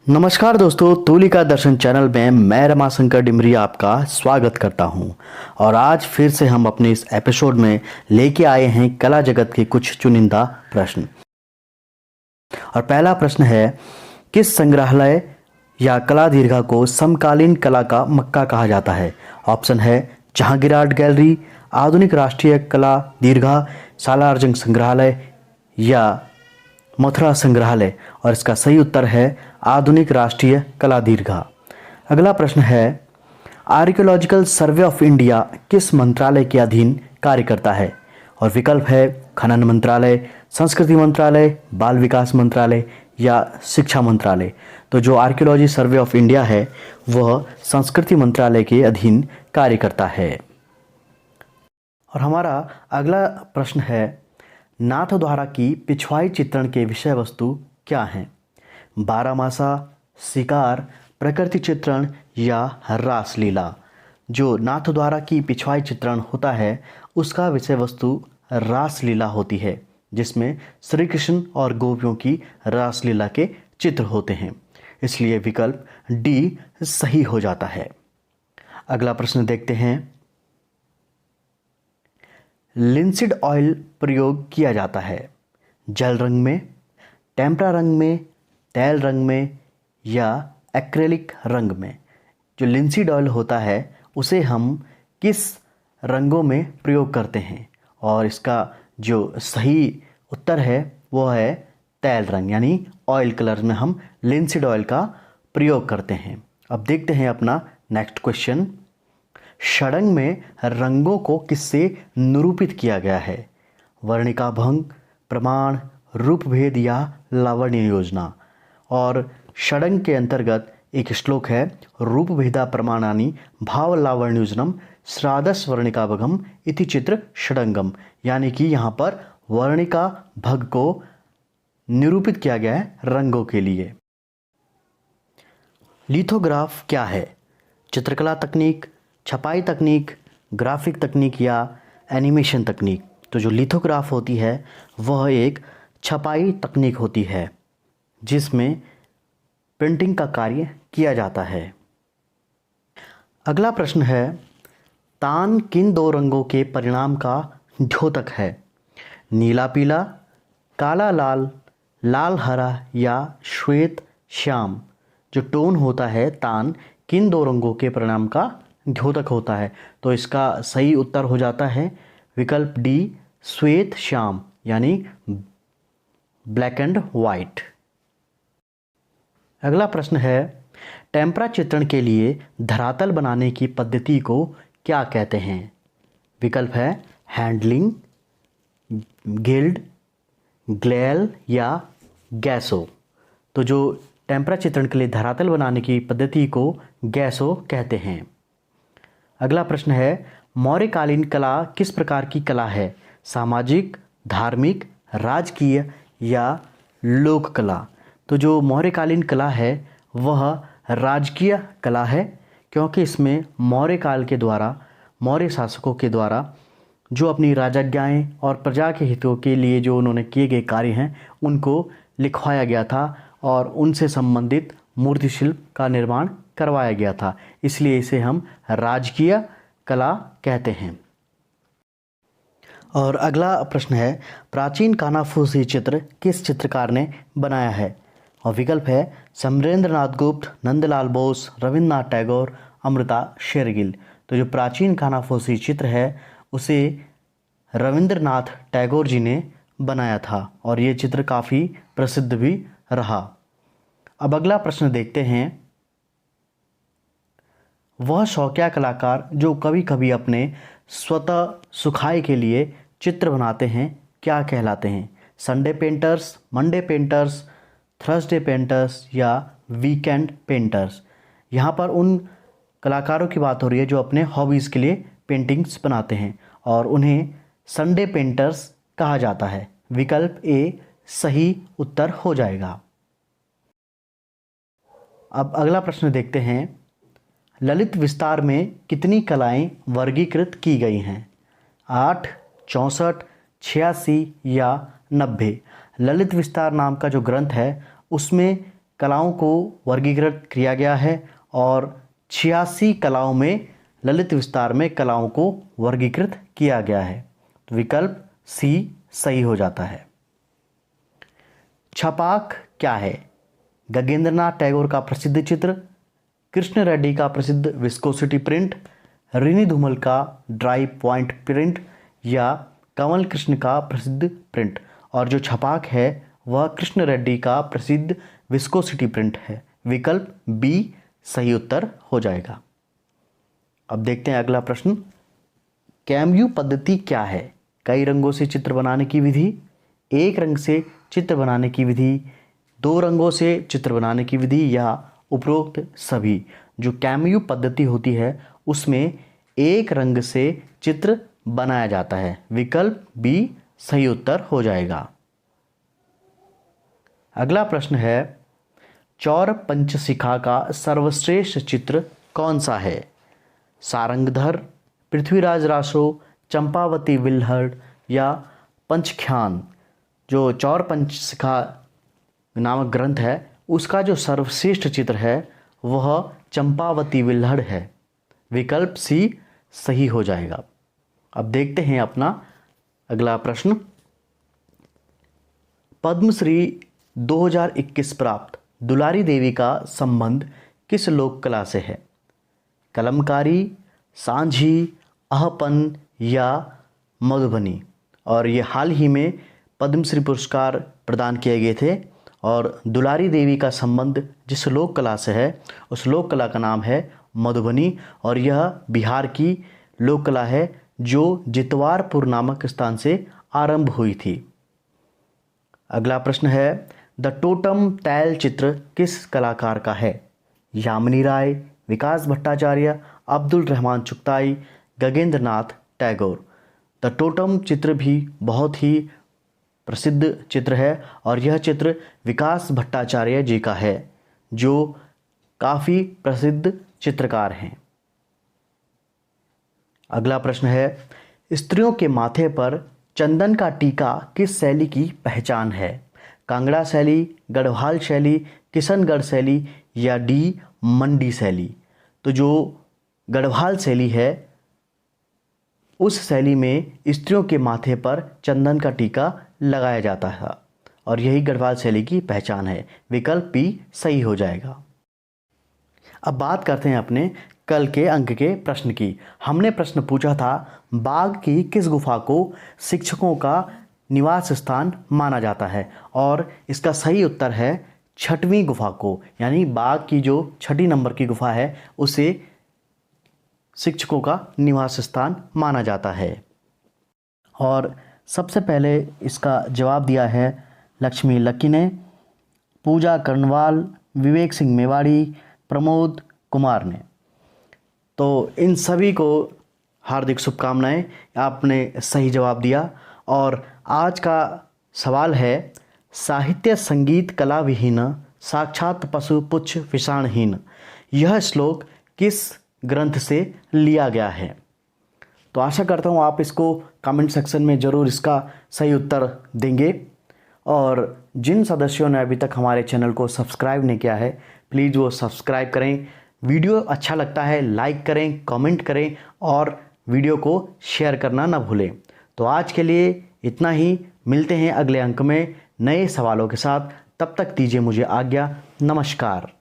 नमस्कार दोस्तों, तुलिका दर्शन चैनल में मैं रमाशंकर डिमरी आपका स्वागत करता हूं। और आज फिर से हम अपने इस एपिसोड में लेके आए हैं कला जगत के कुछ चुनिंदा प्रश्न। और पहला प्रश्न है, किस संग्रहालय या कला दीर्घा को समकालीन कला का मक्का कहा जाता है? ऑप्शन है जहांगीर आर्ट गैलरी, आधुनिक राष्ट्रीय कला दीर्घा, सालारजंग संग्रहालय या मथुरा संग्रहालय। और इसका सही उत्तर है आधुनिक राष्ट्रीय कला दीर्घा। अगला प्रश्न है, आर्कियोलॉजिकल सर्वे ऑफ इंडिया किस मंत्रालय के अधीन कार्य करता है? और विकल्प है खनन मंत्रालय, संस्कृति मंत्रालय, बाल विकास मंत्रालय या शिक्षा मंत्रालय। तो जो आर्कियोलॉजी सर्वे ऑफ इंडिया है वह संस्कृति मंत्रालय के अधीन कार्य करता है। और हमारा अगला प्रश्न है, नाथद्वारा की पिछवाई चित्रण के विषय वस्तु क्या हैं? बारहमासा, शिकार, प्रकृति चित्रण या रासलीला। जो नाथद्वारा की पिछवाई चित्रण होता है उसका विषय वस्तु रासलीला होती है, जिसमें श्री कृष्ण और गोपियों की रासलीला के चित्र होते हैं। इसलिए विकल्प डी सही हो जाता है। अगला प्रश्न देखते हैं, लिंसिड ऑयल प्रयोग किया जाता है जल रंग में, टेम्परा रंग में, तेल रंग में या एक्रेलिक रंग में। जो लिंसिड ऑयल होता है उसे हम किस रंगों में प्रयोग करते हैं? और इसका जो सही उत्तर है वो है तेल रंग, यानी ऑयल कलर में हम लिंसिड ऑयल का प्रयोग करते हैं। अब देखते हैं अपना नेक्स्ट क्वेश्चन, षडंग में रंगों को किससे निरूपित किया गया है? वर्णिका भंग, प्रमाण, रूप भेद या लावण्य योजना। और षडंग के अंतर्गत एक श्लोक है, रूप भेदा प्रमाणानि भाव लावण्य योजनम श्रादस वर्णिका भगम इति चित्र षडंगम। यानी कि यहाँ पर वर्णिका भग को निरूपित किया गया है रंगों के लिए। लिथोग्राफ क्या है? चित्रकला तकनीक, छपाई तकनीक, ग्राफिक तकनीक या एनिमेशन तकनीक। तो जो लिथोग्राफ होती है वह एक छपाई तकनीक होती है जिसमें प्रिंटिंग का कार्य किया जाता है। अगला प्रश्न है, तान किन दो रंगों के परिणाम का द्योतक है? नीला पीला, काला लाल, लाल हरा या श्वेत श्याम। जो टोन होता है तान किन दो रंगों के परिणाम का द्योतक होता है? तो इसका सही उत्तर हो जाता है विकल्प डी श्वेत श्याम, यानी ब्लैक एंड वाइट। अगला प्रश्न है, टेम्परा चित्रण के लिए धरातल बनाने की पद्धति को क्या कहते हैं? विकल्प है हैंडलिंग, गिल्ड, ग्लेल या गैसो। तो जो टेम्परा चित्रण के लिए धरातल बनाने की पद्धति को गैसो कहते हैं। अगला प्रश्न है, मौर्यकालीन कला किस प्रकार की कला है? सामाजिक, धार्मिक, राजकीय या लोक कला। तो जो मौर्यकालीन कला है वह राजकीय कला है, क्योंकि इसमें मौर्य काल के द्वारा, मौर्य शासकों के द्वारा जो अपनी राजज्ञाएँ और प्रजा के हितों के लिए जो उन्होंने किए गए कार्य हैं उनको लिखवाया गया था और उनसे संबंधित मूर्ति शिल्प का निर्माण करवाया गया था। इसलिए इसे हम राजकीय कला कहते हैं। और अगला प्रश्न है, प्राचीन कानाफूसी चित्र किस चित्रकार ने बनाया है? और विकल्प है समरेंद्रनाथ गुप्त, नंदलाल बोस, रविन्द्रनाथ टैगोर, अमृता शेरगिल। तो जो प्राचीन कानाफूसी चित्र है उसे रविन्द्रनाथ टैगोर जी ने बनाया था और ये चित्र काफ़ी प्रसिद्ध भी रहा। अब अगला प्रश्न देखते हैं, वह शौकिया कलाकार जो कभी कभी अपने स्वतः सुखाए के लिए चित्र बनाते हैं क्या कहलाते हैं? Sunday painters, Monday painters, Thursday painters या वीकेंड पेंटर्स। यहाँ पर उन कलाकारों की बात हो रही है जो अपने हॉबीज़ के लिए पेंटिंग्स बनाते हैं और उन्हें संडे पेंटर्स कहा जाता है। विकल्प ए सही उत्तर हो जाएगा। अब अगला प्रश्न देखते हैं, ललित विस्तार में कितनी कलाएं वर्गीकृत की गई हैं? 8, 64, 86 या 90। ललित विस्तार नाम का जो ग्रंथ है उसमें कलाओं को वर्गीकृत किया गया है और 86 कलाओं में ललित विस्तार में कलाओं को वर्गीकृत किया गया है। तो विकल्प सी सही हो जाता है। छपाक क्या है? गगनेंद्रनाथ टैगोर का प्रसिद्ध चित्र, कृष्ण रेड्डी का प्रसिद्ध विस्कोसिटी प्रिंट, रिनी धूमल का ड्राई पॉइंट प्रिंट या कमल कृष्ण का प्रसिद्ध प्रिंट। और जो छपाक है वह कृष्ण रेड्डी का प्रसिद्ध विस्कोसिटी प्रिंट है। विकल्प बी सही उत्तर हो जाएगा। अब देखते हैं अगला प्रश्न। कैमयू पद्धति क्या है? कई रंगों से चित्र बनाने की विधि, एक रंग से चित्र बनाने की विधि, दो रंगों से चित्र बनाने की विधि या उपरोक्त सभी। जो कैमयू पद्धति होती है उसमें एक रंग से चित्र बनाया जाता है। विकल्प बी सही उत्तर हो जाएगा। अगला प्रश्न है, चौर पंचशिखा का सर्वश्रेष्ठ चित्र कौन सा है? सारंगधर, पृथ्वीराज रासो, चंपावती विल्हड़ या पंचख्यान। जो चौर पंचशिखा नामक ग्रंथ है उसका जो सर्वश्रेष्ठ चित्र है वह चंपावती विल्हड़ है। विकल्प सी सही हो जाएगा। अब देखते हैं अपना अगला प्रश्न। पद्मश्री 2021 प्राप्त दुलारी देवी का संबंध किस लोक कला से है? कलमकारी, सांझी, अहपन या मधुबनी। और ये हाल ही में पद्मश्री पुरस्कार प्रदान किए गए थे और दुलारी देवी का संबंध जिस लोक कला से है उस लोक कला का नाम है मधुबनी और यह बिहार की लोक कला है जो जितवारपुर नामक स्थान से आरंभ हुई थी। अगला प्रश्न है, द टोटम तैल चित्र किस कलाकार का है? यामिनी राय, विकास भट्टाचार्य, अब्दुल रहमान चुगताई, गगनेंद्रनाथ टैगोर। द टोटम चित्र भी बहुत ही प्रसिद्ध चित्र है और यह चित्र विकास भट्टाचार्य जी का है जो काफ़ी प्रसिद्ध चित्रकार हैं। अगला प्रश्न है, स्त्रियों के माथे पर चंदन का टीका किस शैली की पहचान है? कांगड़ा शैली, गढ़वाल शैली, किशनगढ़ शैली या डी मंडी शैली। तो जो गढ़वाल शैली है उस शैली में स्त्रियों के माथे पर चंदन का टीका लगाया जाता है और यही गढ़वाल शैली की पहचान है। विकल्प बी सही हो जाएगा। अब बात करते हैं अपने कल के अंक के प्रश्न की। हमने प्रश्न पूछा था, बाघ की किस गुफा को शिक्षकों का निवास स्थान माना जाता है? और इसका सही उत्तर है छठवीं गुफा को, यानी बाघ की जो 6 नंबर की गुफा है उसे शिक्षकों का निवास स्थान माना जाता है। और सबसे पहले इसका जवाब दिया है लक्ष्मी लक्की ने, पूजा कर्णवाल, विवेक सिंह मेवाड़ी, प्रमोद कुमार ने। तो इन सभी को हार्दिक शुभकामनाएं, आपने सही जवाब दिया। और आज का सवाल है, साहित्य संगीत कला विहीन, साक्षात पशु पुच्छ विषाणहीन। यह श्लोक किस ग्रंथ से लिया गया है? तो आशा करता हूँ आप इसको कमेंट सेक्शन में ज़रूर इसका सही उत्तर देंगे। और जिन सदस्यों ने अभी तक हमारे चैनल को सब्सक्राइब नहीं किया है प्लीज़ वो सब्सक्राइब करें। वीडियो अच्छा लगता है लाइक करें, कमेंट करें और वीडियो को शेयर करना ना भूलें। तो आज के लिए इतना ही, मिलते हैं अगले अंक में नए सवालों के साथ। तब तक दीजिए मुझे आज्ञा। नमस्कार।